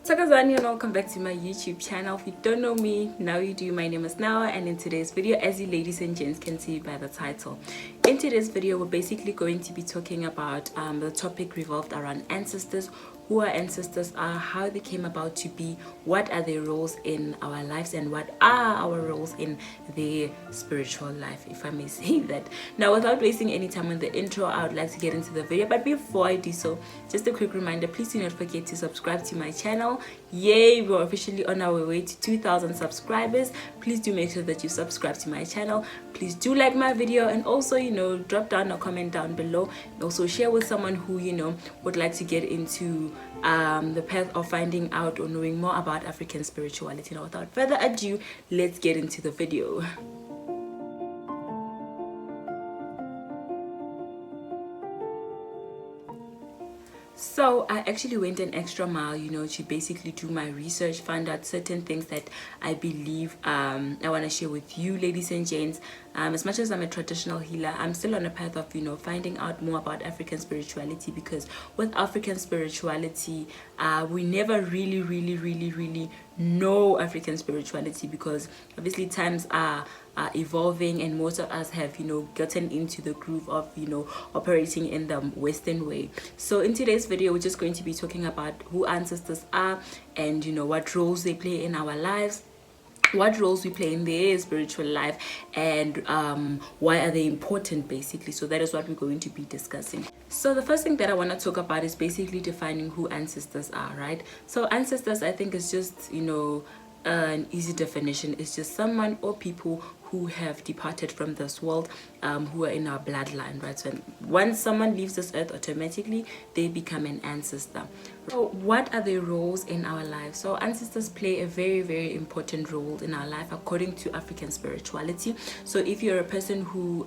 Sakazani and welcome back to my YouTube channel. If you don't know me, now you do. My name is Nawa, and in today's video, as you ladies and gents can see by the title, in today's video we're basically going to be talking about the topic revolved around ancestors, who our ancestors are, how they came about to be, what are their roles in our lives, and what are our roles in their spiritual life, if I may say that. Now, without wasting any time on the intro, I would like to get into the video, but before I do so, just a quick reminder, please do not forget to subscribe to my channel. Yay, we're officially on our way to 2,000 subscribers. Please do make sure that you subscribe to my channel. Please do like my video, and also, drop down a comment down below, and also share with someone who would like to get into the path of finding out or knowing more about African spirituality. Now, without further ado, let's get into the video. So I actually went an extra mile, to basically do my research, find out certain things that I believe I want to share with you, ladies and gents. As much as I'm a traditional healer, I'm still on a path of, finding out more about African spirituality, because with African spirituality, we never really know African spirituality, because obviously times are evolving, and most of us have gotten into the groove of operating in the Western way. So in today's video, we're just going to be talking about who ancestors are, and what roles they play in our lives, what roles we play in their spiritual life, and why are they important, basically. So that is what we're going to be discussing. So the first thing that I want to talk about is basically defining who ancestors are, right? So ancestors, I think, is just an easy definition. It's just someone or people who have departed from this world, who are in our bloodline, right? So once someone leaves this earth, automatically they become an ancestor. So what are their roles in our lives? So ancestors play a very important role in our life according to African spirituality. So if you're a person who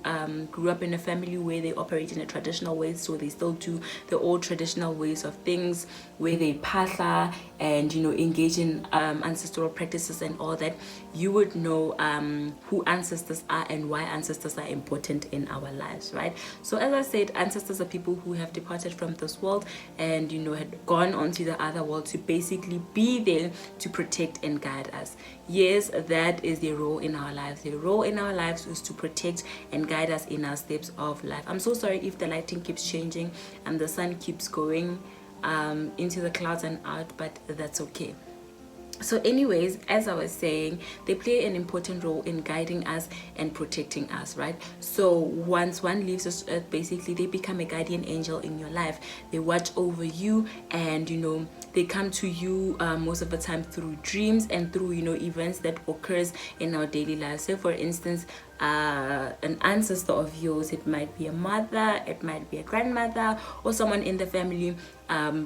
grew up in a family where they operate in a traditional way, so they still do the old traditional ways of things, where they phahla and engage in ancestral practices and all that, you would know who ancestors are and why ancestors are important in our lives, right? So as I said, ancestors are people who have departed from this world and had gone on to the other world to basically be there to protect and guide us. Yes, that is their role in our lives. Their role in our lives is to protect and guide us in our steps of life. I'm so sorry if the lighting keeps changing and the sun keeps going into the clouds and out, but that's okay. So anyways, as I was saying, they play an important role in guiding us and protecting us, right? So once one leaves this earth, basically they become a guardian angel in your life. They watch over you, and they come to you most of the time through dreams and through events that occurs in our daily lives. So for instance, an ancestor of yours, it might be a mother, it might be a grandmother, or someone in the family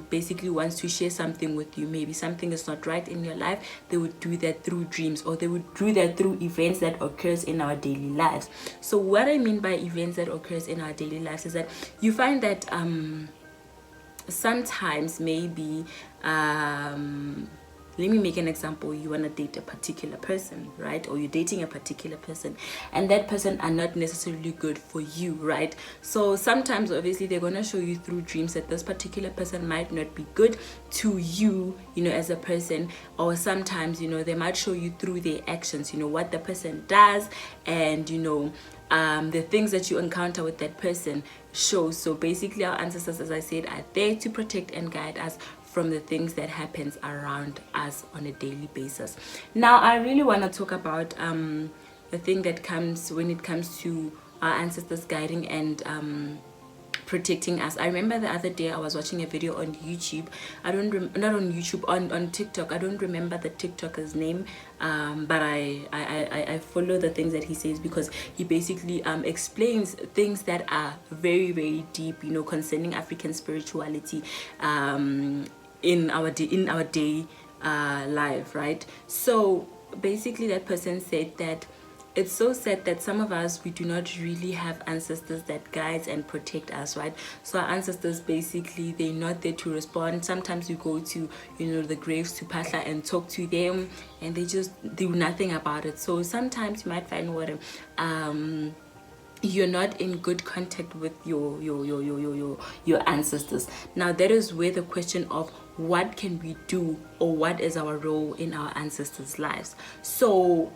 basically wants to share something with you. Maybe something is not right in your life. They would do that through dreams, or they would do that through events that occurs in our daily lives. So what I mean by events that occurs in our daily lives is that you find that sometimes maybe let me make an example. You want to date a particular person, right? Or you're dating a particular person, and that person are not necessarily good for you, right? So sometimes obviously they're going to show you through dreams that this particular person might not be good to you, as a person. Or sometimes they might show you through their actions, what the person does, and the things that you encounter with that person shows. So basically our ancestors, as I said, are there to protect and guide us from the things that happens around us on a daily basis. Now I really want to talk about the thing that comes when it comes to our ancestors guiding and protecting us. I remember the other day I was watching a video on YouTube. Not on YouTube, on TikTok. I don't remember the TikToker's name, but I follow the things that he says, because he basically explains things that are very deep, concerning African spirituality in our day life, right? So basically that person said that it's so sad that some of us, we do not really have ancestors that guides and protect us, right? So our ancestors, basically, they're not there to respond. Sometimes we go to the graves to phahla and talk to them, and they just do nothing about it. So sometimes you might find what you're not in good contact with your ancestors. Now that is where the question of what can we do, or what is our role in our ancestors' lives. So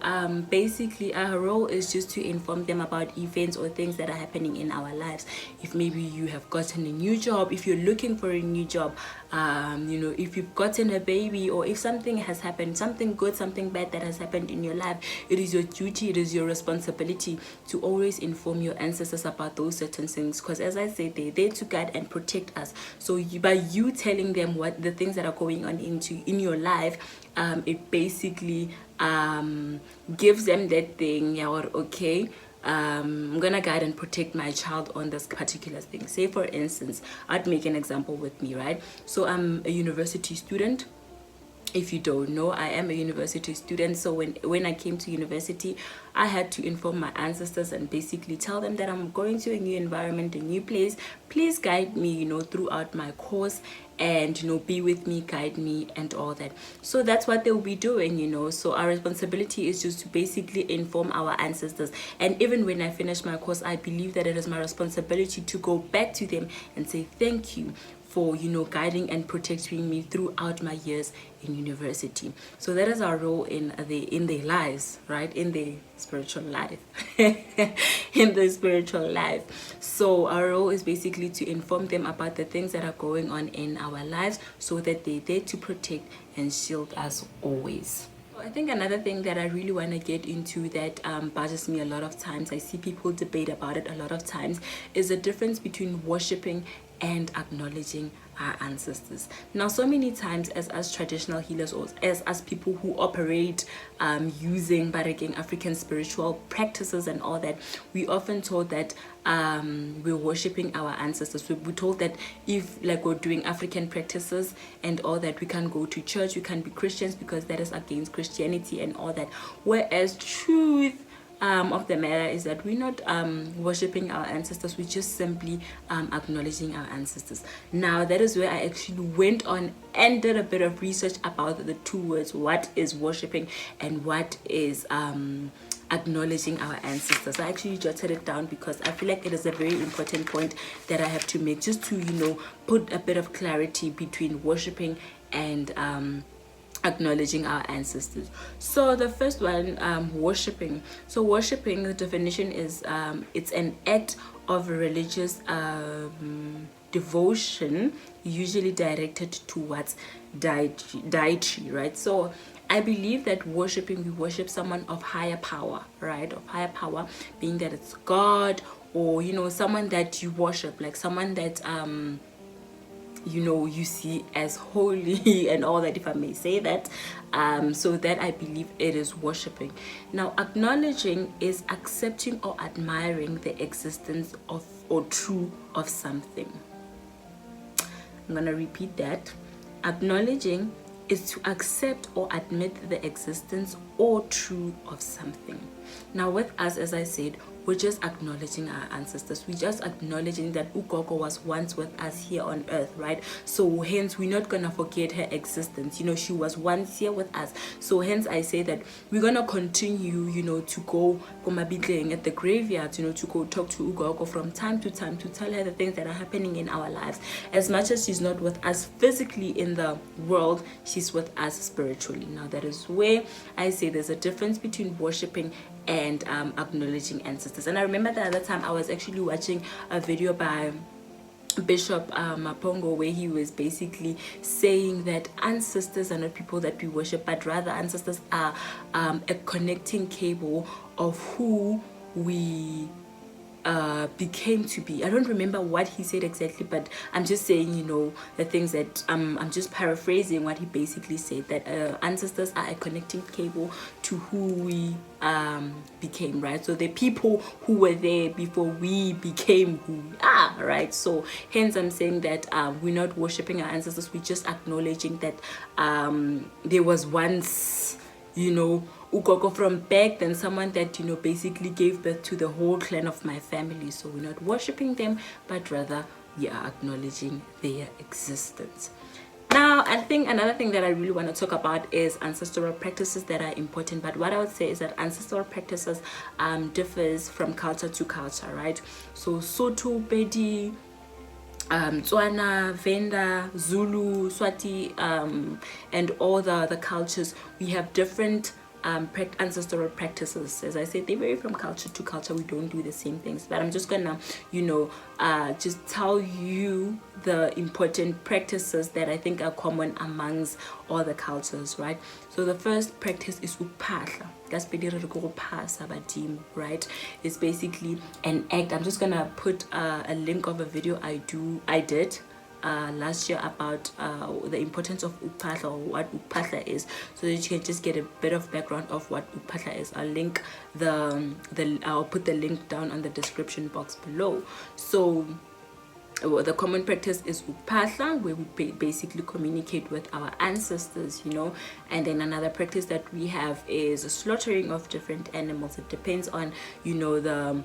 basically our role is just to inform them about events or things that are happening in our lives. If maybe you have gotten a new job, if you're looking for a new job, you know, if you've gotten a baby, or if something has happened, something good, something bad that has happened in your life, it is your duty, it is your responsibility to always inform your ancestors about those certain things, because as I said, they're there to guide and protect us. So by you telling them what the things that are going on in your life, it basically gives them that thing, yeah, or okay, I'm gonna guide and protect my child on this particular thing. Say for instance, I'd make an example with me, right? So I'm a university student. If you don't know, I am a university student. So when I came to university, I had to inform my ancestors and basically tell them that I'm going to a new environment, a new place. Please guide me, you know, throughout my course, and you know, be with me, guide me, and all that. So that's what they'll be doing, you know. So our responsibility is just to basically inform our ancestors. And even when I finish my course, I believe that it is my responsibility to go back to them and say thank you for, you know, guiding and protecting me throughout my years in university. So that is our role in their lives, right? In the spiritual life. In the spiritual life. So our role is basically to inform them about the things that are going on in our lives, so that they're there to protect and shield us always. I think another thing that I really want to get into that bothers me a lot of times, I see people debate about it a lot of times, is the difference between worshiping and acknowledging our ancestors. Now, so many times as traditional healers, or as people who operate using Barekeng African spiritual practices and all that, we often told that we're worshiping our ancestors. We're told that if like we're doing African practices and all that, we can't go to church, we can't be Christians because that is against Christianity and all that. Whereas truth of the matter is that we're not worshiping our ancestors, we're just simply acknowledging our ancestors. Now that is where I actually went on and did a bit of research about the two words, what is worshiping and what is acknowledging our ancestors. I actually jotted it down because I feel like it is a very important point that I have to make, just to, you know, put a bit of clarity between worshiping and acknowledging our ancestors. So the first one, worshiping. So worshiping, the definition is it's an act of religious devotion, usually directed towards deity, right? So I believe that worshiping, we worship someone of higher power, right? Of higher power, being that it's God, or you know, someone that you worship, like someone that you know, you see as holy and all that, if I may say that. So that I believe it is worshiping. Now, acknowledging is accepting or admiring the existence of or true of something. I'm gonna repeat that. Acknowledging is to accept or admit the existence or truth of something. Now with us, as I said, we're just acknowledging our ancestors. We're just acknowledging that Ugogo was once with us here on earth, right? So hence we're not gonna forget her existence. You know, she was once here with us. So hence I say that we're gonna continue, you know, to go Komabitleng at the graveyard, you know, to go talk to Ugogo from time to time, to tell her the things that are happening in our lives. As much as she's not with us physically in the world, she's with us spiritually. Now that is where I say there's a difference between worshiping and acknowledging ancestors. And I remember the other time I was actually watching a video by Bishop Mapongo, where he was basically saying that ancestors are not people that we worship, but rather ancestors are a connecting cable of who we became to be. I don't remember what he said exactly, but I'm just saying, you know, the things that I'm just paraphrasing what he basically said, that ancestors are a connecting cable to who we became, right? So the people who were there before we became who we are, right? So hence I'm saying that we're not worshiping our ancestors, we're just acknowledging that there was once, you know, Ugogo from back then, someone that, you know, basically gave birth to the whole clan of my family. So we're not worshiping them, but rather we are acknowledging their existence. Now, I think another thing that I really want to talk about is ancestral practices that are important. But what I would say is that ancestral practices differs from culture to culture, right? So Sotho, Pedi, Tswana, Venda, Zulu, Swati, and all the other cultures, we have different ancestral practices. As I said, they vary from culture to culture. We don't do the same things, but I'm just gonna, you know, just tell you the important practices that I think are common amongst all the cultures, right? So the first practice is UKUPHAHLA. Right? It's basically an act. I'm just gonna put a link of a video I did last year about the importance of UKUPHAHLA, or what UKUPHAHLA is, so that you can just get a bit of background of what UKUPHAHLA is. I'll put the link down on the description box below. So the common practice is UKUPHAHLA, where we basically communicate with our ancestors, you know. And then another practice that we have is a slaughtering of different animals. It depends on, you know, the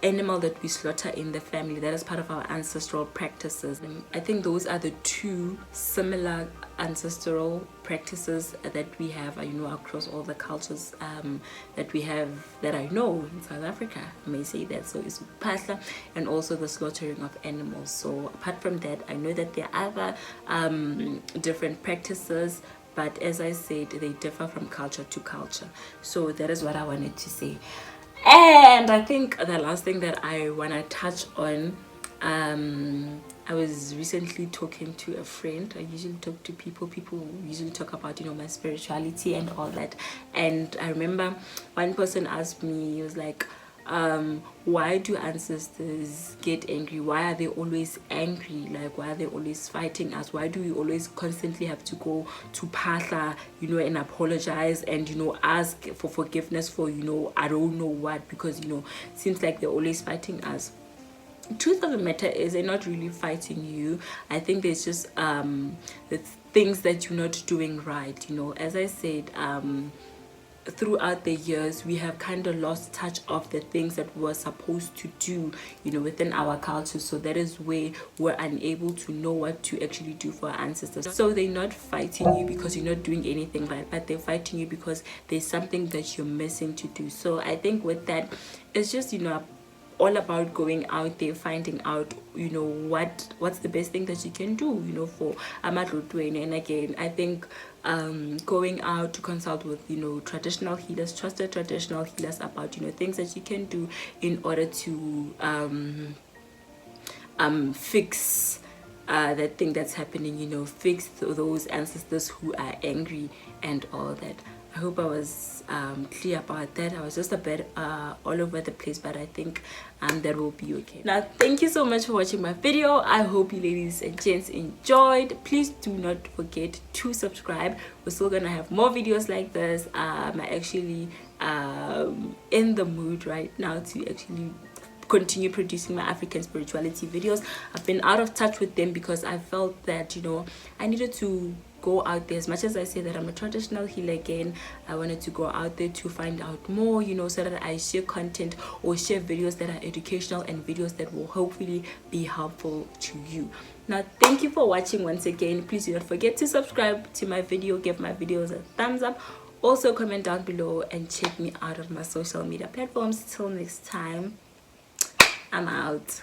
animal that we slaughter in the family. That is part of our ancestral practices. And I think those are the two similar ancestral practices that we have, you know, across all the cultures that we have, that I know in South Africa, I may say that. So it's UKUPHAHLA, and also the slaughtering of animals. So apart from that, I know that there are other different practices, but as I said, they differ from culture to culture. So that is what I wanted to say. And I think the last thing that I want to touch on, I was recently talking to a friend. I usually talk to people usually talk about, you know, my spirituality and all that. And I remember one person asked me, he was like, why do ancestors get angry? Why are they always angry? Like, why are they always fighting us? Why do we always constantly have to go to Phahla, you know, and apologize and, you know, ask for forgiveness for, you know, I don't know what, because, you know, it seems like they're always fighting us. Truth of the matter is, they're not really fighting you. I think there's just the things that you're not doing right, you know. As I said, throughout the years, we have kind of lost touch of the things that we're supposed to do, you know, within our culture. So that is where we're unable to know what to actually do for our ancestors. So they're not fighting you because you're not doing anything right, but they're fighting you because there's something that you're missing to do. So I think with that, it's just, you know, all about going out there, finding out, you know, what's the best thing that you can do, you know, for Amadlutweni. And again, I think going out to consult with, you know, traditional healers, trusted traditional healers, about, you know, things that you can do in order to fix that thing that's happening, you know, fix those ancestors who are angry and all that. I hope I was clear about that. I was just a bit all over the place, but I think that will be okay. Now, thank you so much for watching my video. I hope you ladies and gents enjoyed. Please do not forget to subscribe. We're still gonna have more videos like this. I'm actually in the mood right now to actually continue producing my African spirituality videos. I've been out of touch with them because I felt that, you know, I needed to go out there. As much as I say that I'm a traditional healer, again, I wanted to go out there to find out more, you know, so that I share content or share videos that are educational and videos that will hopefully be helpful to you. Now, thank you for watching once again. Please do not forget to subscribe to my video, give my videos a thumbs up, also comment down below, and check me out on my social media platforms. Till next time, I'm out.